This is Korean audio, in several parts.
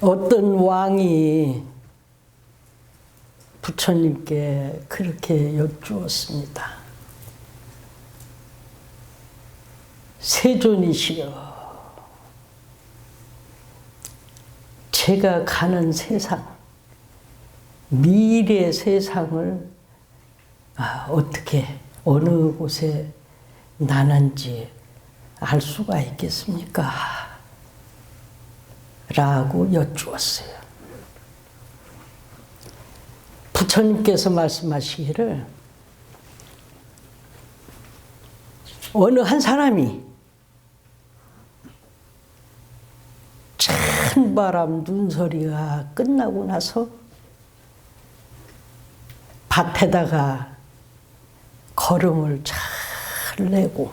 어떤 왕이 부처님께 그렇게 여쭈었습니다. 세존이시여, 제가 가는 세상, 미래 세상을 어떻게 어느 곳에 나는지 알 수가 있겠습니까? 라고 여쭈었어요. 부처님께서 말씀하시기를 어느 한 사람이 찬바람 눈소리가 끝나고 나서 밭에다가 걸음을 잘 내고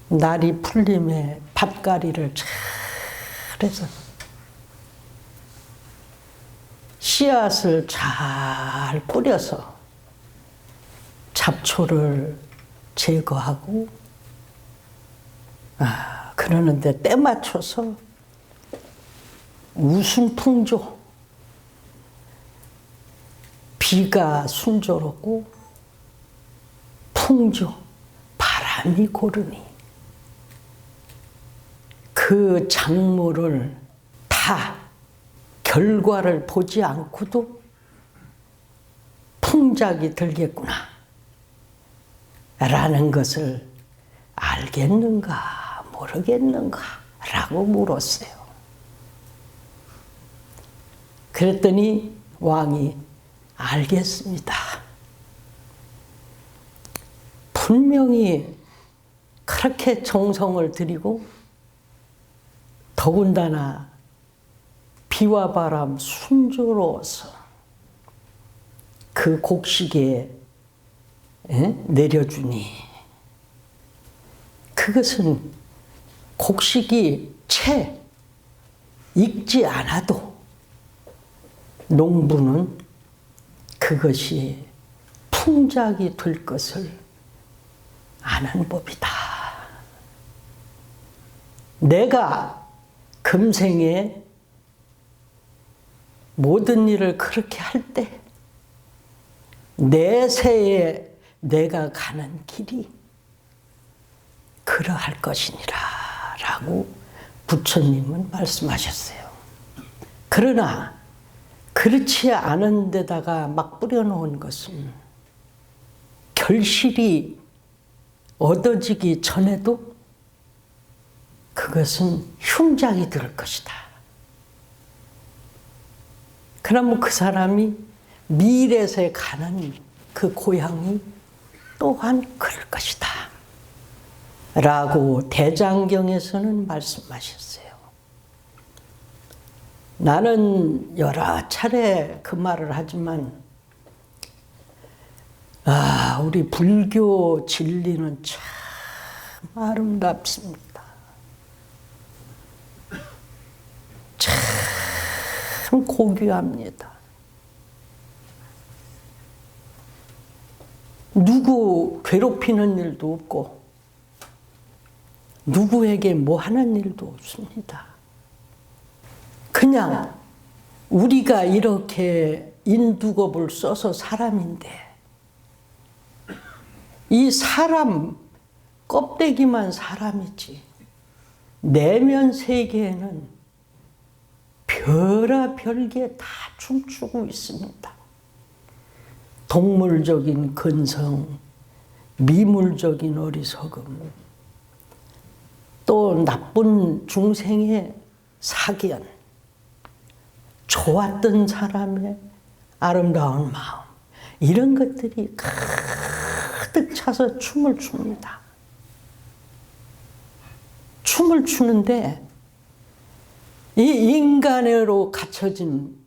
날이 풀림에 밭가리를 잘 해서 씨앗을 잘 뿌려서 잡초를 제거하고 그러는데 때 맞춰서 우순풍조, 비가 순조롭고 풍조, 바람이 고르니 그 작물을 다 결과를 보지 않고도 풍작이 들겠구나 라는 것을 알겠는가 모르겠는가 라고 물었어요. 그랬더니 왕이 알겠습니다. 분명히 그렇게 정성을 들이고 더군다나 비와 바람 순조로워서 그 곡식에 내려주니 그것은 곡식이 채 익지 않아도 농부는 그것이 풍작이 될 것을 아는 법이다. 내가 금생에 모든 일을 그렇게 할 때 내세에 내가 가는 길이 그러할 것이니라 라고 부처님은 말씀하셨어요. 그러나 그렇지 않은 데다가 막 뿌려놓은 것은 결실이 얻어지기 전에도 그것은 흉작이 될 것이다. 그러면 그 사람이 미래에 가는 그 고향이 또한 그럴 것이다 라고 대장경에서는 말씀하셨어요. 나는 여러 차례 그 말을 하지만 우리 불교 진리는 참 아름답습니다. 참 고귀합니다. 누구 괴롭히는 일도 없고 누구에게 뭐 하는 일도 없습니다. 그냥 우리가 이렇게 인두겁을 써서 사람인데 이 사람 껍데기만 사람이지 내면 세계에는 별의별 다 춤추고 있습니다. 동물적인 근성, 미물적인 어리석음, 또 나쁜 중생의 사견, 좋았던 사람의 아름다운 마음, 이런 것들이 가득 차서 춤을 춥니다. 춤을 추는데 이 인간으로 갖춰진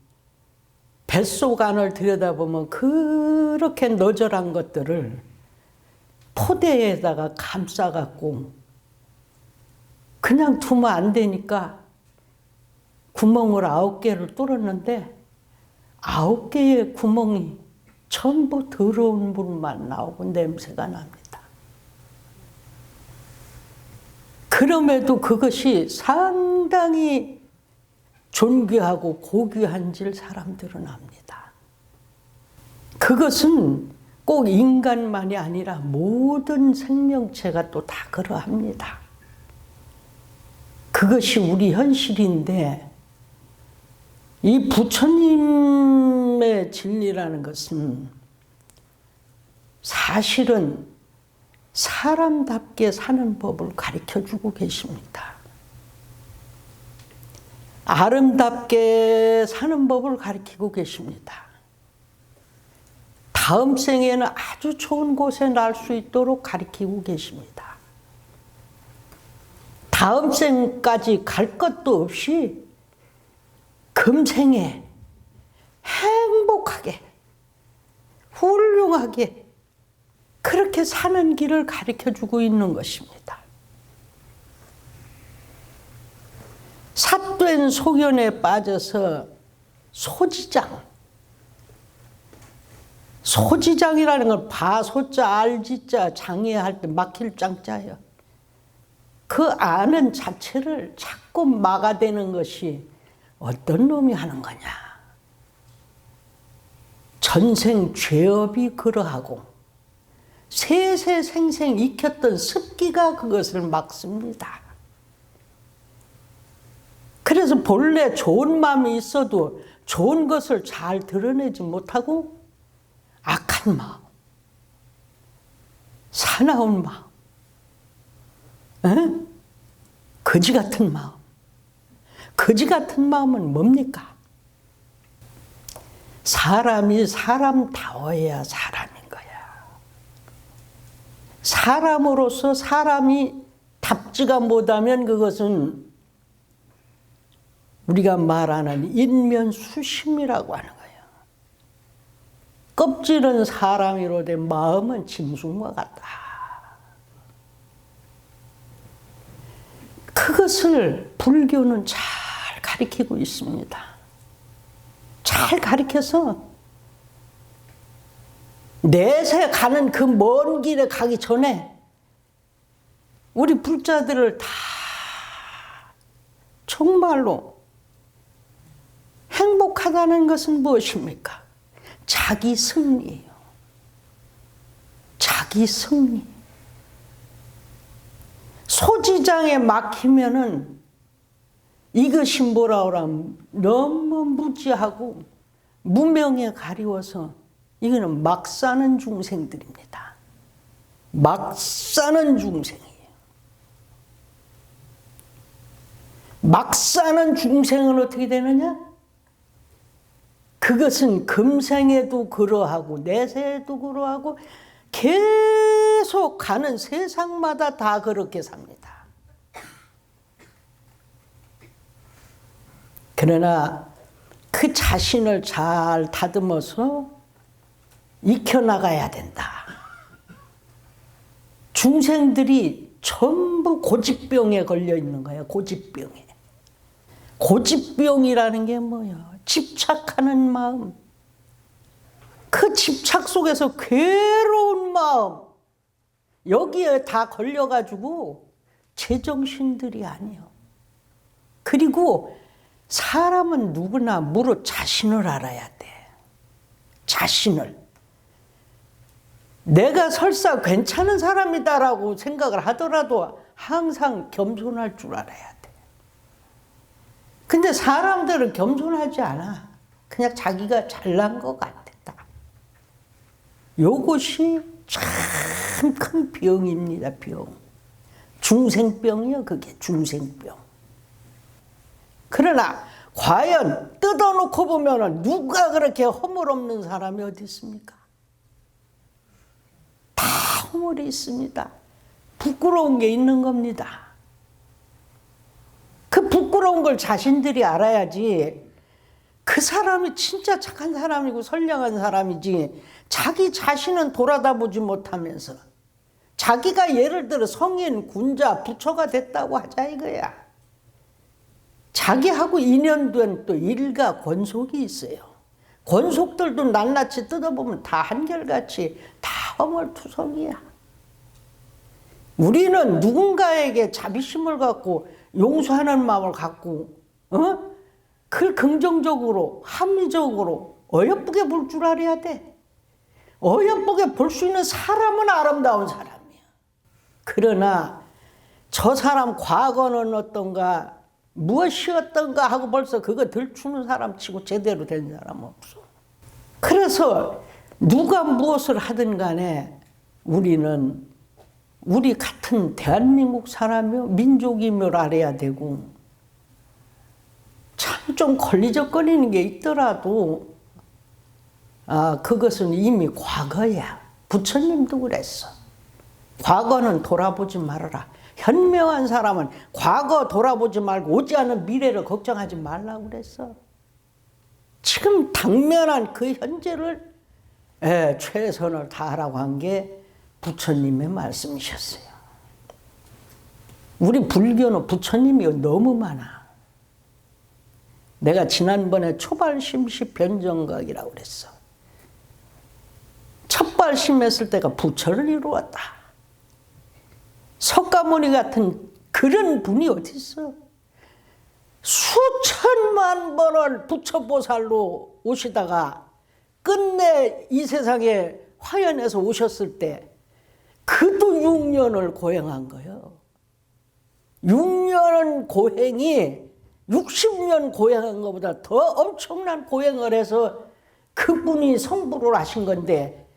뱃속 안을 들여다보면 그렇게 너절한 것들을 포대에다가 감싸갖고 그냥 두면 안 되니까 구멍을 9개를 뚫었는데 9개의 구멍이 전부 더러운 물만 나오고 냄새가 납니다. 그럼에도 그것이 상당히 존귀하고 고귀한 줄 사람들은 압니다. 그것은 꼭 인간만이 아니라 모든 생명체가 또 다 그러합니다. 그것이 우리 현실인데, 이 부처님의 진리라는 것은 사실은 사람답게 사는 법을 가르쳐주고 계십니다. 아름답게 사는 법을 가르치고 계십니다. 다음 생에는 아주 좋은 곳에 날 수 있도록 가르치고 계십니다. 다음 생까지 갈 것도 없이 금생에 행복하게, 훌륭하게 그렇게 사는 길을 가르쳐주고 있는 것입니다. 삿된 소견에 빠져서 소지장이라는 건 바소자 알지자 장애할 때 막힐 장자예요. 그 아는 자체를 자꾸 막아대는 것이 어떤 놈이 하는 거냐. 전생 죄업이 그러하고 세세생생 익혔던 습기가 그것을 막습니다. 그래서 본래 좋은 마음이 있어도 좋은 것을 잘 드러내지 못하고 악한 마음, 사나운 마음, 거지 같은 마음. 거지 같은 마음은 뭡니까? 사람이 사람다워야 사람인 거야. 사람으로서 사람이 답지가 못하면 그것은 우리가 말하는 인면수심이라고 하는 거예요. 껍질은 사람이로되 마음은 짐승과 같다. 그것을 불교는 잘 가르치고 있습니다. 잘 가르쳐서 내세 가는 그 먼 길에 가기 전에 우리 불자들을 다 정말로 행복하다는 것은 무엇입니까? 자기 승리예요. 자기 승리. 소지장에 막히면은 이것이 뭐라 그러면 너무 무지하고 무명에 가리워서 이거는 막 사는 중생들입니다. 막 사는 중생이에요. 막 사는 중생은 어떻게 되느냐? 그것은 금생에도 그러하고 내세에도 그러하고 계속 가는 세상마다 다 그렇게 삽니다. 그러나 그 자신을 잘 다듬어서 익혀나가야 된다. 중생들이 전부 고집병에 걸려 있는 거예요. 고집병에. 고집병이라는 게 뭐예요? 집착하는 마음. 그 집착 속에서 괴로운 마음. 여기에 다 걸려가지고 제정신들이 아니에요. 그리고 사람은 누구나 무릇 자신을 알아야 돼. 자신을. 내가 설사 괜찮은 사람이다라고 생각을 하더라도 항상 겸손할 줄 알아야 돼. 근데 사람들은 겸손하지 않아. 그냥 자기가 잘난 것 같았다. 요것이 참 큰 병입니다. 병. 중생병이요. 그게 중생병. 그러나 과연 뜯어놓고 보면 누가 그렇게 허물 없는 사람이 어디 있습니까? 다 허물이 있습니다. 부끄러운 게 있는 겁니다. 그 부끄러운 걸 자신들이 알아야지 그 사람이 진짜 착한 사람이고 선량한 사람이지 자기 자신은 돌아다보지 못하면서 자기가 예를 들어 성인, 군자, 부처가 됐다고 하자 이거야. 자기하고 인연된 또 일가 권속이 있어요. 권속들도 낱낱이 뜯어보면 다 한결같이 다 허물투성이야. 우리는 누군가에게 자비심을 갖고 용서하는 마음을 갖고 그걸 긍정적으로, 합리적으로 어여쁘게 볼 줄 알아야 돼. 어여쁘게 볼 수 있는 사람은 아름다운 사람이야. 그러나 저 사람 과거는 어떤가, 무엇이었던가 하고 벌써 그거 들추는 사람 치고 제대로 된 사람 없어. 그래서 누가 무엇을 하든 간에 우리는 우리 같은 대한민국 사람이요, 민족임을 알아야 되고, 참 좀 걸리적거리는 게 있더라도 그것은 이미 과거야. 부처님도 그랬어. 과거는 돌아보지 말아라. 현명한 사람은 과거 돌아보지 말고 오지 않은 미래를 걱정하지 말라고 그랬어. 지금 당면한 그 현재를 최선을 다하라고 한 게 부처님의 말씀이셨어요. 우리 불교는 부처님이 너무 많아. 내가 지난번에 초발심식 변정각이라고 그랬어. 첫 발심했을 때가 부처를 이루었다. 석가모니 같은 그런 분이 어디 있어? 수천만 번을 부처보살로 오시다가 끝내 이 세상에 화연해서 오셨을 때 그도 6년을 고행한 거예요. 6년 고행이 60년 고행한 것보다 더 엄청난 고행을 해서 그분이 성불을 하신 건데,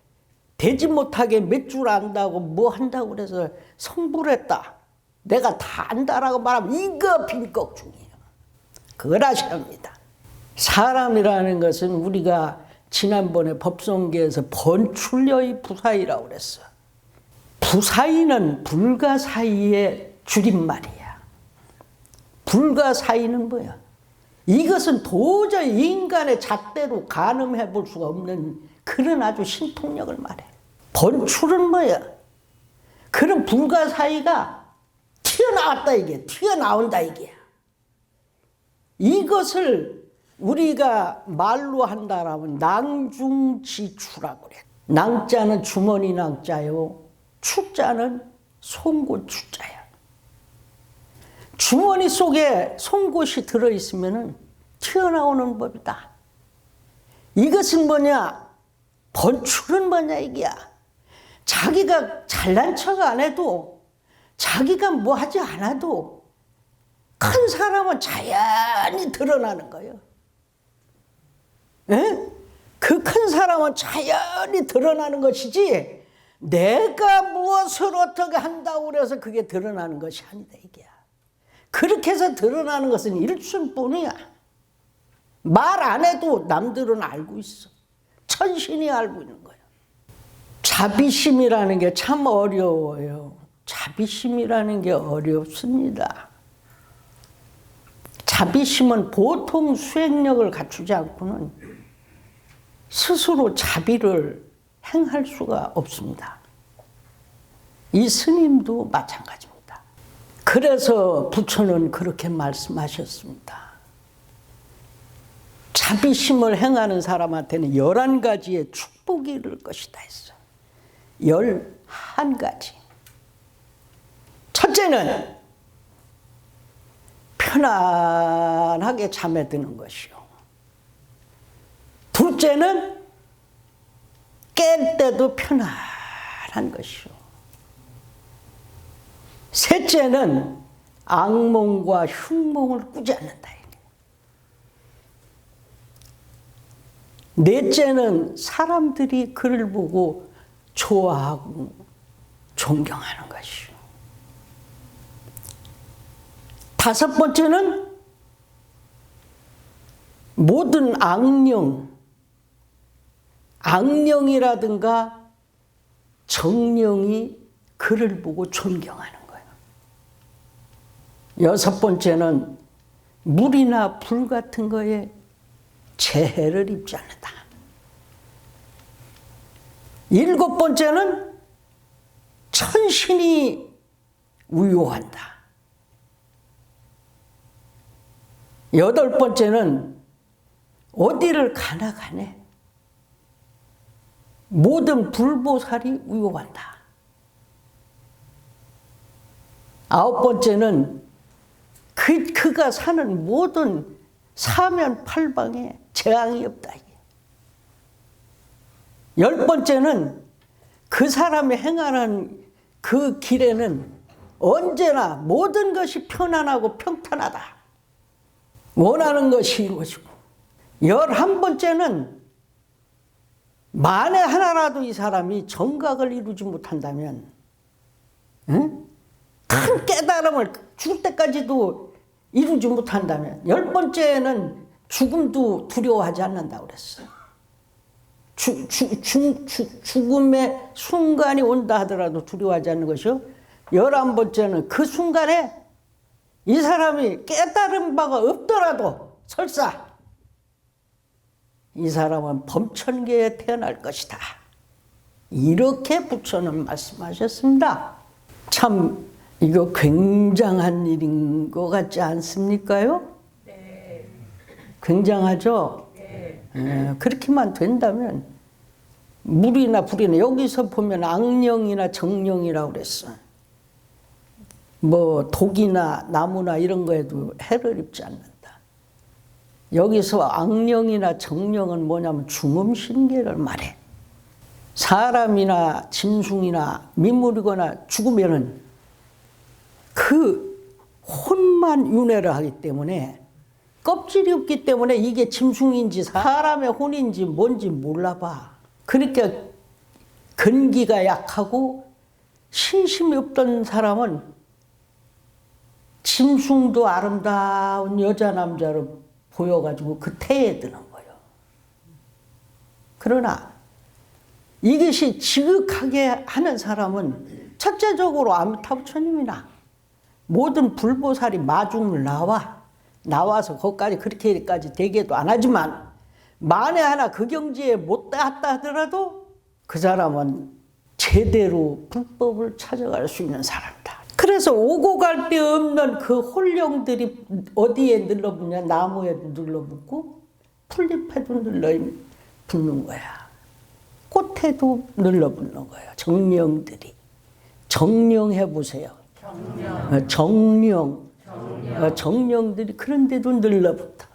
되지 못하게 몇 줄 안다고 뭐 한다고 그래서 성불했다, 내가 다 안다라고 말하면 이거 빈꺽중이에요. 그걸 아셔야 합니다. 사람이라는 것은 우리가 지난번에 법성계에서 번출려의 부사이라고 그랬어. 부사이는 불가사의의 줄임말이야. 불가사의는 뭐야? 이것은 도저히 인간의 잣대로 가늠해 볼 수가 없는 그런 아주 신통력을 말해. 번출은 뭐야? 그런 불가사의가 튀어나왔다 이게, 튀어나온다 이게. 이것을 우리가 말로 한다라면 낭중지추라고 그래. 낭자는 주머니 낭자요, 추자는 송곳 추자야. 주머니 속에 송곳이 들어있으면 튀어나오는 법이다. 이것은 뭐냐? 번출은 뭐냐 이게야. 자기가 잘난 척 안 해도, 자기가 뭐 하지 않아도 큰 사람은 자연히 드러나는 거예요. 그 큰 사람은 자연히 드러나는 것이지, 내가 무엇을 어떻게 한다고 그래서 그게 드러나는 것이 아니다 이게야. 그렇게 해서 드러나는 것은 일순뿐이야. 말 안 해도 남들은 알고 있어. 천신이 알고 있는 거야. 자비심이라는 게 참 어려워요. 자비심이라는 게 어렵습니다. 자비심은 보통 수행력을 갖추지 않고는 스스로 자비를 행할 수가 없습니다. 이 스님도 마찬가지입니다. 그래서 부처는 그렇게 말씀하셨습니다. 자비심을 행하는 사람한테는 11가지의 축복이 이를 것이다 했어. 11가지. 첫째는 편안하게 잠에 드는 것이요. 둘째는 깰 때도 편안한 것이요. 셋째는 악몽과 흉몽을 꾸지 않는다. 넷째는 사람들이 그를 보고 좋아하고 존경하는 것이요. 다섯 번째는 모든 악령이라든가 정령이 그를 보고 존경하는 거예요. 여섯 번째는 물이나 불 같은 거에 재해를 입지 않는다. 일곱 번째는 천신이 우효한다. 여덟 번째는 어디를 가나 가네 모든 불보살이 우효한다. 아홉 번째는 그가 사는 모든 사면팔방에 재앙이 없다. 10번째는 그 사람이 행하는 그 길에는 언제나 모든 것이 편안하고 평탄하다. 원하는 것이 이루어지고. 11번째는 만에 하나라도 이 사람이 정각을 이루지 못한다면, 응? 큰 깨달음을 죽을 때까지도 이루지 못한다면, 10번째는 죽음도 두려워하지 않는다고 그랬어요. 죽음의 순간이 온다 하더라도 두려워하지 않는 것이요. 11번째는 그 순간에 이 사람이 깨달은 바가 없더라도 설사 이 사람은 범천계에 태어날 것이다. 이렇게 부처는 말씀하셨습니다. 참 이거 굉장한 일인 것 같지 않습니까요? 네. 굉장하죠? 네. 그렇게만 된다면 물이나 불이나 여기서 보면 악령이나 정령이라고 그랬어. 뭐 독이나 나무나 이런 거에도 해를 입지 않는다. 여기서 악령이나 정령은 뭐냐면 중음신계를 말해. 사람이나 짐승이나 민물이거나 죽으면은 그 혼만 윤회를 하기 때문에 껍질이 없기 때문에 이게 짐승인지 사람의 혼인지 뭔지 몰라봐. 그러니까 근기가 약하고 신심이 없던 사람은 짐승도 아름다운 여자 남자로 보여가지고 그 태에 드는 거예요. 그러나 이것이 지극하게 하는 사람은 첫째적으로 아미타부처님이나 모든 불보살이 마중을 나와서 거기까지 그렇게까지 되게도 안 하지만 만에 하나 그 경지에 못 닿았다 하더라도 그 사람은 제대로 불법을 찾아갈 수 있는 사람이다. 그래서 오고 갈 데 없는 그 홀령들이 어디에 눌러붙냐? 나무에 눌러붙고 풀잎에도 눌러붙는 거야. 꽃에도 눌러붙는 거예요. 정령들이. 정령해 보세요. 정령들이 그런 데도 눌러붙어.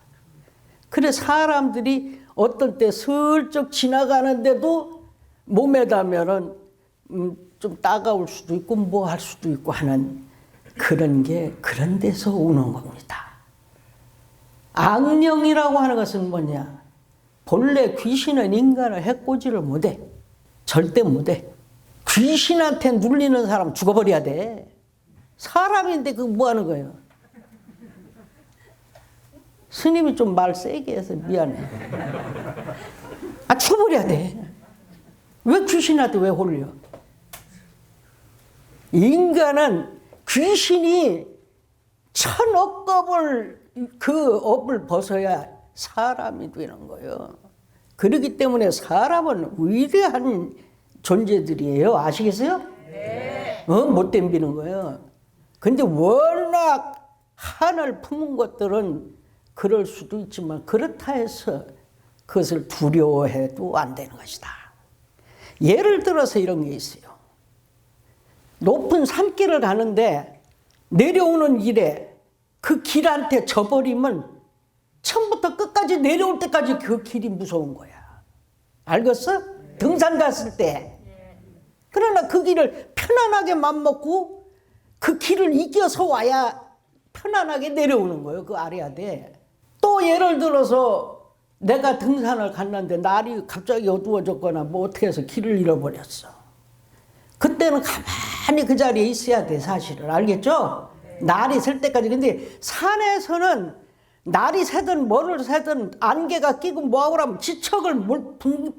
그래 사람들이 어떤 때 슬쩍 지나가는데도 몸에 닿으면은 좀 따가울 수도 있고 뭐 할 수도 있고 하는 그런 게 그런 데서 오는 겁니다. 악령이라고 하는 것은 뭐냐? 본래 귀신은 인간을 해코지를 못해. 절대 못해. 귀신한테 눌리는 사람 죽어버려야 돼. 사람인데 그거 뭐 하는 거예요? 스님이 좀 말 세게 해서 미안해. 죽어버려야 돼. 왜 귀신한테 왜 홀려? 인간은 귀신이 천억 겁을 그 업을 벗어야 사람이 되는 거예요. 그렇기 때문에 사람은 위대한 존재들이에요. 아시겠어요? 네. 못 덤비는 거예요. 근데 워낙 한을 품은 것들은 그럴 수도 있지만 그렇다 해서 그것을 두려워해도 안 되는 것이다. 예를 들어서 이런 게 있어요. 높은 산길을 가는데 내려오는 길에 그 길한테 져버리면 처음부터 끝까지 내려올 때까지 그 길이 무서운 거야. 알겠어? 등산 갔을 때. 그러나 그 길을 편안하게 맘먹고 그 길을 이겨서 와야 편안하게 내려오는 거예요. 그 아래야돼. 또 예를 들어서 내가 등산을 갔는데 날이 갑자기 어두워졌거나 뭐 어떻게 해서 길을 잃어버렸어. 그때는 가만히 그 자리에 있어야 돼, 사실은. 알겠죠? 날이 셀 때까지. 근데 산에서는 날이 새든 뭐를 새든 안개가 끼고 뭐하고 하면 지척을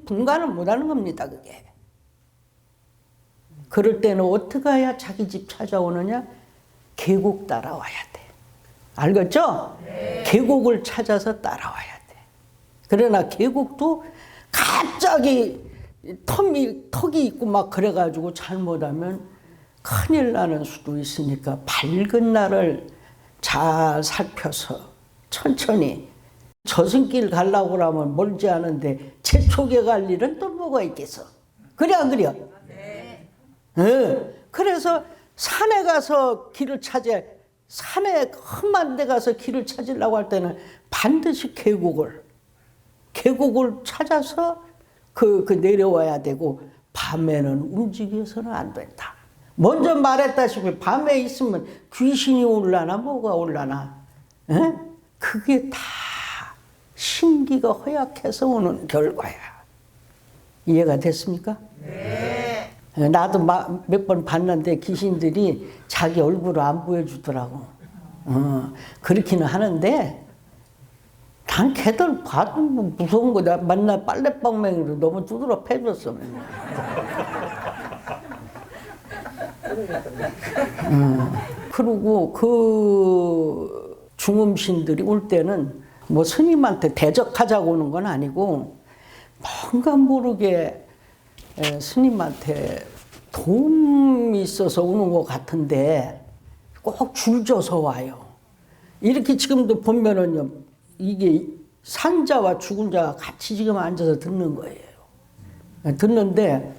분간을 못하는 겁니다, 그게. 그럴 때는 어떻게 해야 자기 집 찾아오느냐? 계곡 따라와야 돼. 알겠죠? 네. 계곡을 찾아서 따라와야 돼. 그러나 계곡도 갑자기 턱이 있고 막 그래가지고 잘못하면 큰일 나는 수도 있으니까 밝은 날을 잘 살펴서 천천히 저승길 가려고 하면 멀지 않은데 재촉에 갈 일은 또 뭐가 있겠어. 그래 안 그래? 네. 그래서 산에 가서 길을 찾아 산에 험한 데 가서 길을 찾으려고 할 때는 반드시 계곡을 찾아서 그 내려와야 되고 밤에는 움직여서는 안 된다. 먼저 말했다시피 밤에 있으면 귀신이 올라나 뭐가 올라나. 에? 그게 다 신기가 허약해서 오는 결과야. 이해가 됐습니까? 네. 나도 몇 번 봤는데 귀신들이 자기 얼굴을 안 보여주더라고. 그렇기는 하는데 난 걔들 봐도 뭐 무서운 거. 나 맨날 빨래방맹이로 너무 두드러 패줬어. 그리고 그 중음신들이 올 때는 뭐 스님한테 대적하자고 오는 건 아니고 뭔가 모르게 스님한테 도움이 있어서 오는 것 같은데 꼭 줄져서 와요. 이렇게 지금도 보면은요, 이게 산자와 죽은 자가 같이 지금 앉아서 듣는 거예요. 듣는데,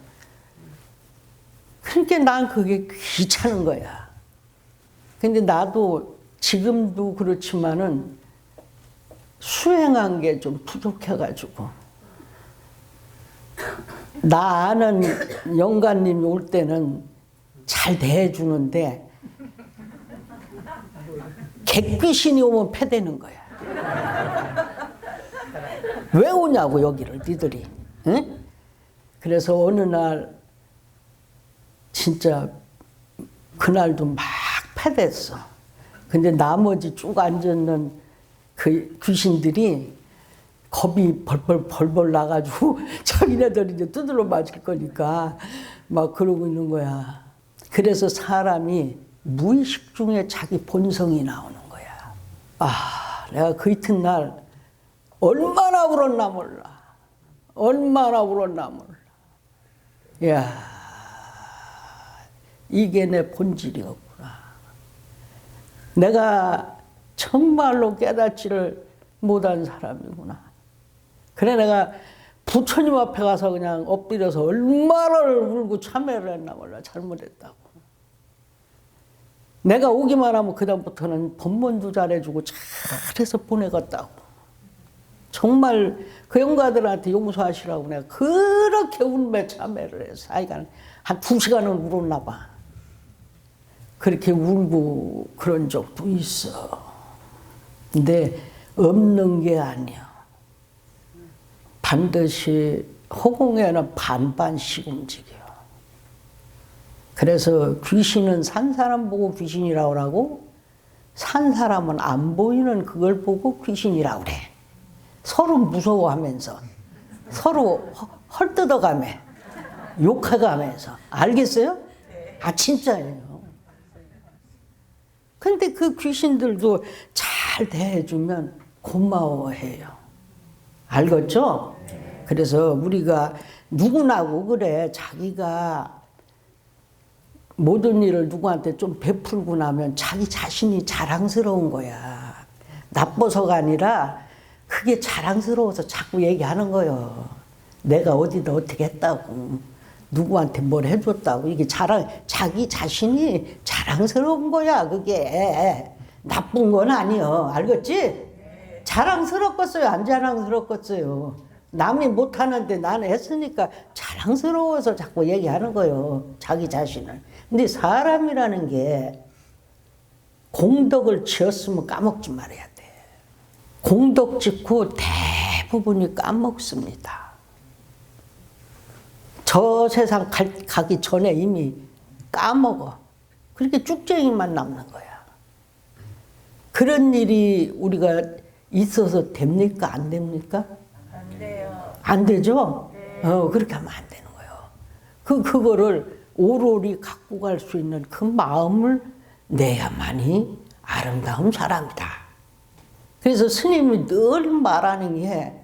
그러니까 난 그게 귀찮은 거야. 근데 나도 지금도 그렇지만은 수행한 게 좀 부족해가지고. 나 아는 영가님이 올 때는 잘 대해주는데, 객귀신이 오면 패대는 거야. 왜 오냐고 여기를 니들이. 응? 그래서 어느 날 진짜 그날도 막 패댔어. 근데 나머지 쭉 앉아있는 그 귀신들이 겁이 벌벌 나가지고 자기네들 이제 두들러 맞을 거니까 막 그러고 있는 거야. 그래서 사람이 무의식 중에 자기 본성이 나오는 거야. 내가 그 이튿날 얼마나 울었나 몰라. 얼마나 울었나 몰라. 야, 이게 내 본질이었구나. 내가 정말로 깨닫지를 못한 사람이구나. 그래 내가 부처님 앞에 가서 그냥 엎드려서 얼마나 울고 참회를 했나 몰라. 잘못했다고. 내가 오기만 하면 그다음부터는 법문도 잘해주고 잘해서 보내겠다고. 정말 그 영가들한테 용서하시라고 내가 그렇게 울며 참회를 해서 하여간 한 2시간은 울었나 봐. 그렇게 울고 그런 적도 있어. 근데 없는 게 아니야. 반드시 허공에는 반반씩 움직여. 그래서 귀신은 산 사람 보고 귀신이라고 하고 산 사람은 안 보이는 그걸 보고 귀신이라고 그래. 서로 무서워하면서 서로 헐뜯어가며 욕해가면서. 알겠어요? 진짜예요. 근데 그 귀신들도 잘 대해주면 고마워해요. 알겠죠? 그래서 우리가 누구나고 그래. 자기가 모든 일을 누구한테 좀 베풀고 나면 자기 자신이 자랑스러운 거야. 나빠서가 아니라 그게 자랑스러워서 자꾸 얘기하는 거예요. 내가 어디다 어떻게 했다고, 누구한테 뭘 해줬다고. 이게 자기 자신이 자랑스러운 거야. 그게 나쁜 건 아니여. 알겠지? 자랑스럽겠어요? 안 자랑스럽겠어요? 남이 못하는데 나는 했으니까 자랑스러워서 자꾸 얘기하는 거예요. 자기 자신을. 근데 사람이라는 게 공덕을 지었으면 까먹지 말아야 돼. 공덕 짓고 대부분이 까먹습니다. 저 세상 가기 전에 이미 까먹어. 그렇게 쭉쟁이만 남는 거야. 그런 일이 우리가 있어서 됩니까? 안 됩니까? 안 돼요. 안 되죠? 네. 그렇게 하면 안 되는 거예요. 그거를 오롯이 갖고 갈 수 있는 그 마음을 내야만이 아름다운 사람이다. 그래서 스님이 늘 말하는 게,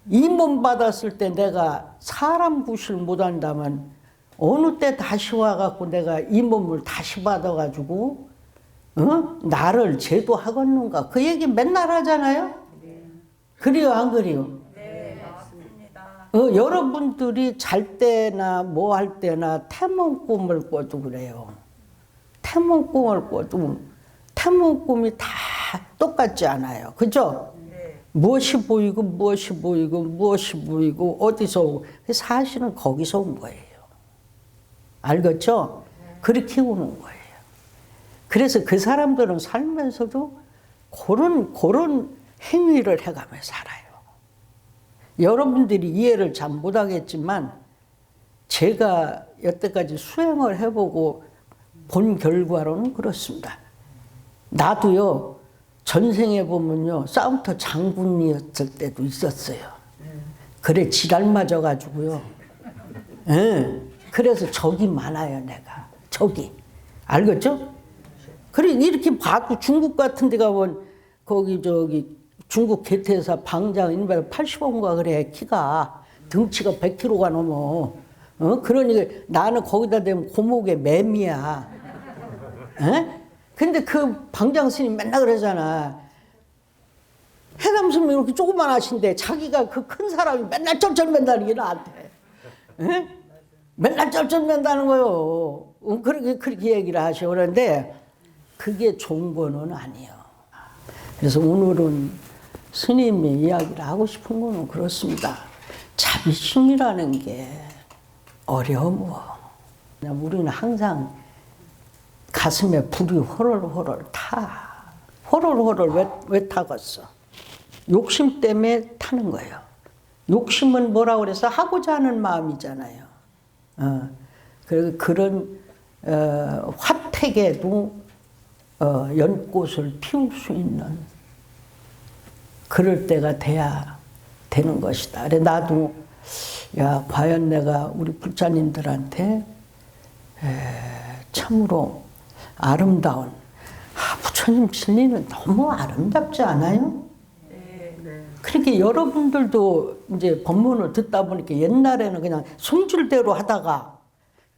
이 몸 받았을 때 내가 사람 구실 못한다면 어느 때 다시 와갖고 내가 이 몸을 다시 받아가지고 나를 제도하겠는가. 그 얘기 맨날 하잖아요. 그래요, 안 그래요? 네, 맞습니다. 여러분들이 잘 때나 뭐 할 때나 태몽 꿈을 꿔도 그래요. 태몽 꿈을 꿔도 태몽 꿈이 다 똑같지 않아요. 그죠? 네. 무엇이 보이고 무엇이 보이고 무엇이 보이고 어디서 오고 사실은 거기서 온 거예요. 알겠죠? 그렇게 오는 거예요. 그래서 그 사람들은 살면서도 그런 행위를 해가며 살아요. 여러분들이 이해를 잘 못하겠지만 제가 여태까지 수행을 해보고 본 결과로는 그렇습니다. 나도요, 전생에 보면요, 싸움터 장군이었을 때도 있었어요. 그래, 지랄 맞아가지고요. 예. 그래서 적이 많아요, 내가. 적이. 알겠죠? 그래, 이렇게 봐도 중국 같은 데 가면, 중국 개태사 방장 인발 80원가 그래, 키가. 등치가 100kg가 넘어. 그러니까 나는 거기다 대면 고목의 매미야. 에? 근데 그 방장 스님 맨날 그러잖아. 해담 스님 이렇게 조그만 하신데 자기가 그 큰 사람이 맨날 쩔쩔맨다는 게 나한테. 에? 맨날 쩔쩔맨다는 거요. 그렇게 얘기를 하셔. 그런데 그게 좋은 거는 아니에요. 그래서 오늘은 스님이 이야기를 하고 싶은 거는 그렇습니다. 자비심이라는 게 어려워. 우리는 항상 가슴에 불이 호롤호롤 타. 호롤호롤 왜 타겠어? 욕심 때문에 타는 거예요. 욕심은 뭐라고 그래서 하고자 하는 마음이잖아요. 그런 화택에도 연꽃을 피울 수 있는 그럴 때가 돼야 되는 것이다. 그래 나도 야 과연 내가 우리 불자님들한테 참으로 아름다운 부처님 진리는 너무 아름답지 않아요? 네. 그렇게 여러분들도 이제 법문을 듣다 보니까 옛날에는 그냥 손줄대로 하다가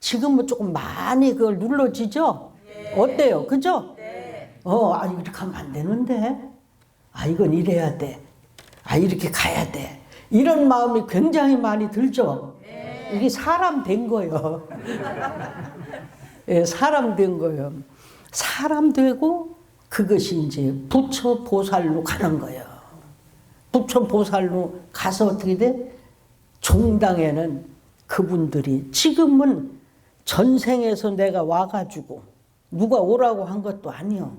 지금은 조금 많이 그걸 눌러지죠? 네. 어때요? 그죠? 네. 이렇게 하면 안 되는데. 이건 이래야 돼. 이렇게 가야 돼. 이런 마음이 굉장히 많이 들죠? 네. 이게 사람 된 거예요. 예, 사람 된 거예요. 사람 되고 그것이 이제 부처 보살로 가는 거예요. 부처 보살로 가서 어떻게 돼? 종당에는 그분들이 지금은 전생에서 내가 와가지고 누가 오라고 한 것도 아니요.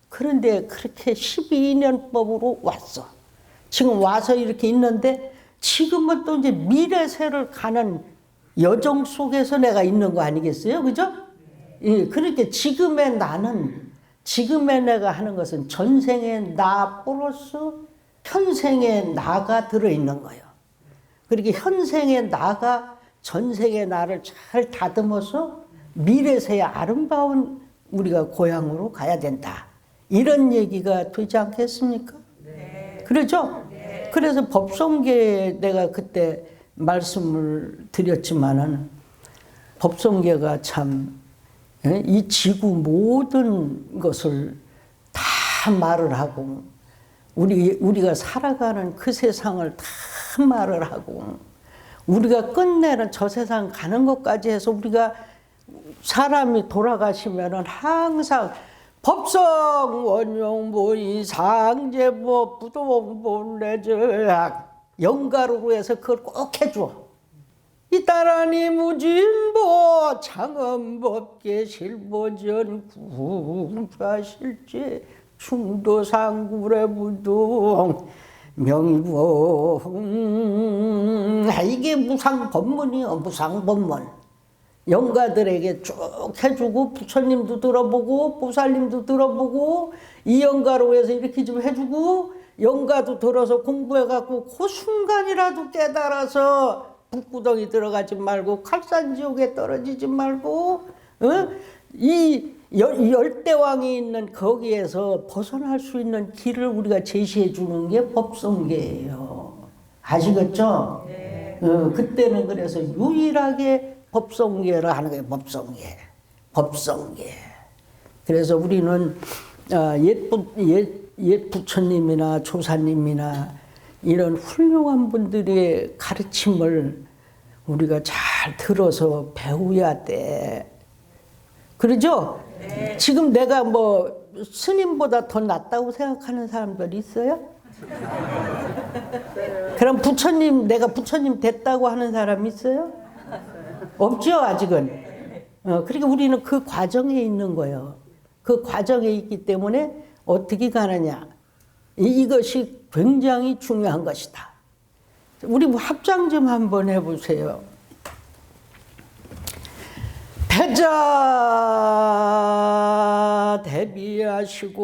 그런데 그렇게 12년법으로 왔어. 지금 와서 이렇게 있는데 지금은 또 이제 미래세를 가는 여정 속에서 내가 있는 거 아니겠어요? 그죠? 예, 그러니까 지금의 나는, 지금의 내가 하는 것은 전생의 나 플러스 현생의 나가 들어있는 거예요. 그렇게 현생의 나가 전생의 나를 잘 다듬어서 미래세의 아름다운 우리가 고향으로 가야 된다. 이런 얘기가 되지 않겠습니까? 네. 그러죠? 네. 그래서 법성계 내가 그때 말씀을 드렸지만은 법성계가 참 이 지구 모든 것을 다 말을 하고 우리가 살아가는 그 세상을 다 말을 하고 우리가 끝내는 저 세상 가는 것까지 해서 우리가 사람이 돌아가시면은 항상 법성 원용 모의 상제법 부동 본래적 영가로 해서 그걸 꼭 해줘. 이따라니 무진보 장엄법계 실보전 구좌실제 충도상구례부동 명의봉 이게 무상법문이요. 무상법문. 영가들에게 쭉 해주고 부처님도 들어보고 보살님도 들어보고 이 영가로 해서 이렇게 좀 해주고 영가도 들어서 공부해갖고 그 순간이라도 깨달아서 북구덩이 들어가지 말고 칼산지옥에 떨어지지 말고 이 열대왕이 있는 거기에서 벗어날 수 있는 길을 우리가 제시해 주는 게 법성계예요. 아시겠죠? 네. 그때는 그래서 유일하게 법성계를 하는 거예요. 법성계. 그래서 우리는 옛 부처님이나 조사님이나 이런 훌륭한 분들의 가르침을 우리가 잘 들어서 배워야 돼. 그러죠? 네. 지금 내가 뭐 스님보다 더 낫다고 생각하는 사람들 있어요? 그럼 부처님, 내가 부처님 됐다고 하는 사람 있어요? 없죠, 아직은. 그러니까 우리는 그 과정에 있는 거예요. 그 과정에 있기 때문에 어떻게 가느냐. 이것이 굉장히 중요한 것이다. 우리 합장 좀 한번 해보세요. 패자 대비하시고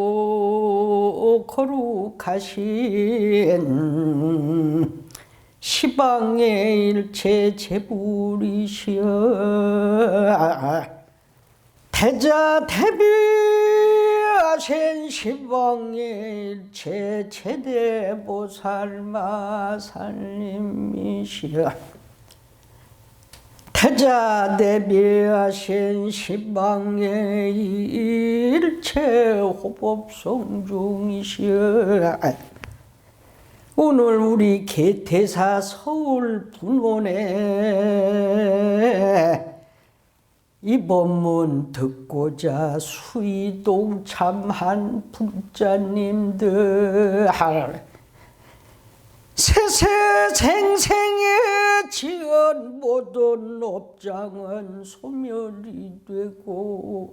거룩하신 시방의 일체 제불이시여. 패자 대비하신 시방의 일체 제대보살 마살님이시여. 패자 대비하신 시방의 일체 호법성중이시여. 오늘 우리 개태사 서울 분원에 이 법문 듣고자 수의동 참한 불자님들 세세생생에 지은 모든 업장은 소멸이 되고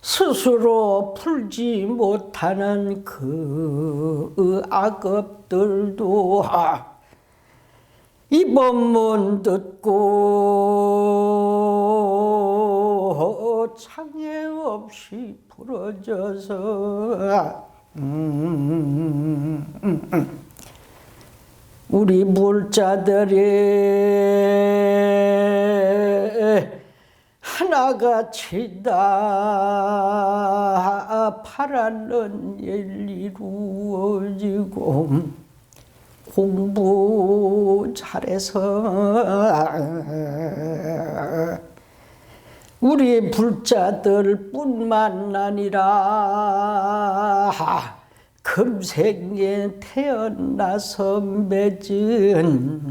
스스로 풀지 못하는 그 악업들도 이 법문 듣고 장애 없이 풀어져서 우리 물자들이 하나같이 다 바라는 일 이루어지고 공부 잘해서 우리 불자들 뿐만 아니라 금생에 태어나서 맺은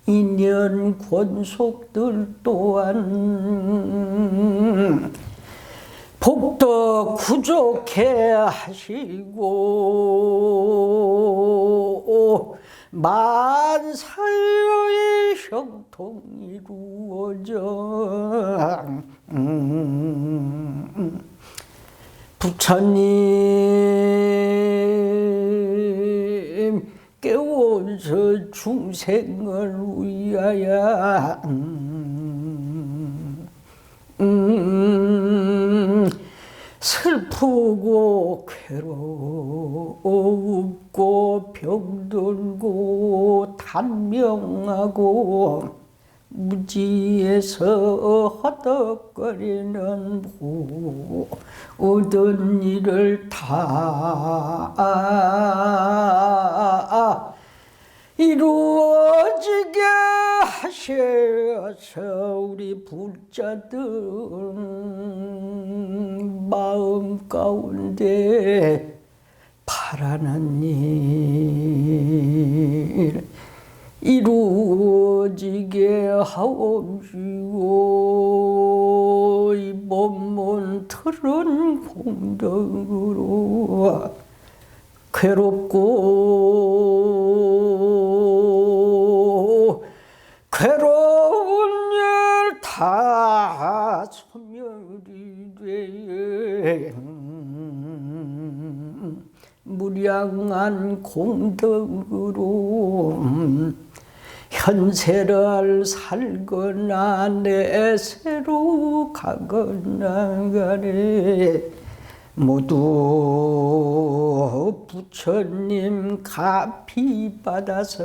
인연 권속들 또한 복도 구족해 하시고 만사의 형통이 이루어져 부처님 깨워서 중생을 위하여 슬프고 괴롭고 병들고 단명하고 무지에서 허덕거리는 모든 일을 다 이루어지게 하셔서 우리 불자들 마음 가운데 바라는 일 이루어지게 하옵시고 이 법문 들은 공덕으로 괴로운 일 다 소멸이 돼 무량한 공덕으로 현세를 살거나 내세로 가거나 간에 모두 부처님 가피 받아서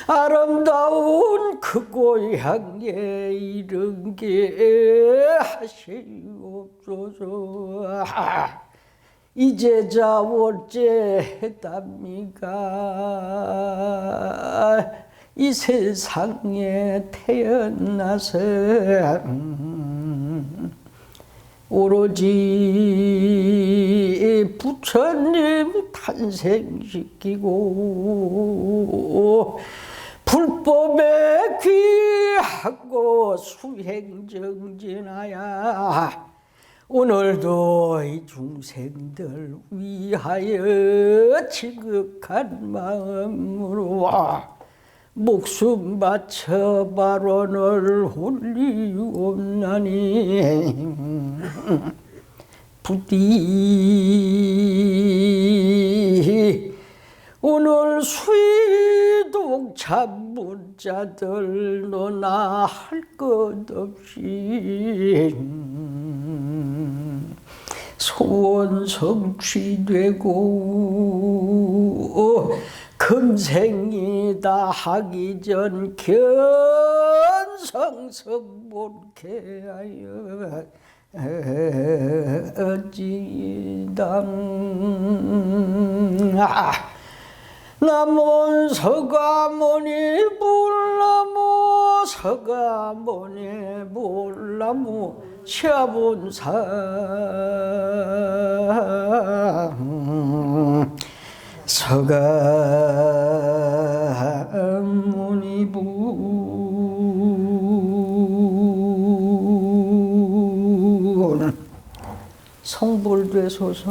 아름다운 그 고향에 이른게 하시옵소서. 이제자 월제 해답니까? 이 세상에 태어나서 오로지 부처님 탄생시키고 불법에 귀하고 수행정진하야 오늘도 이 중생들 위하여 지극한 마음으로 목숨 바쳐 발언을 올리옵나니 부디 오늘 수의독 참문자들 너나 할 것 없이 소원 성취되고 금생이 다 하기 전 견성성본케 하여 어지당 남원 서가모니 불나무 서가모니 불나무 차본상 서가모니 불 성불되소서.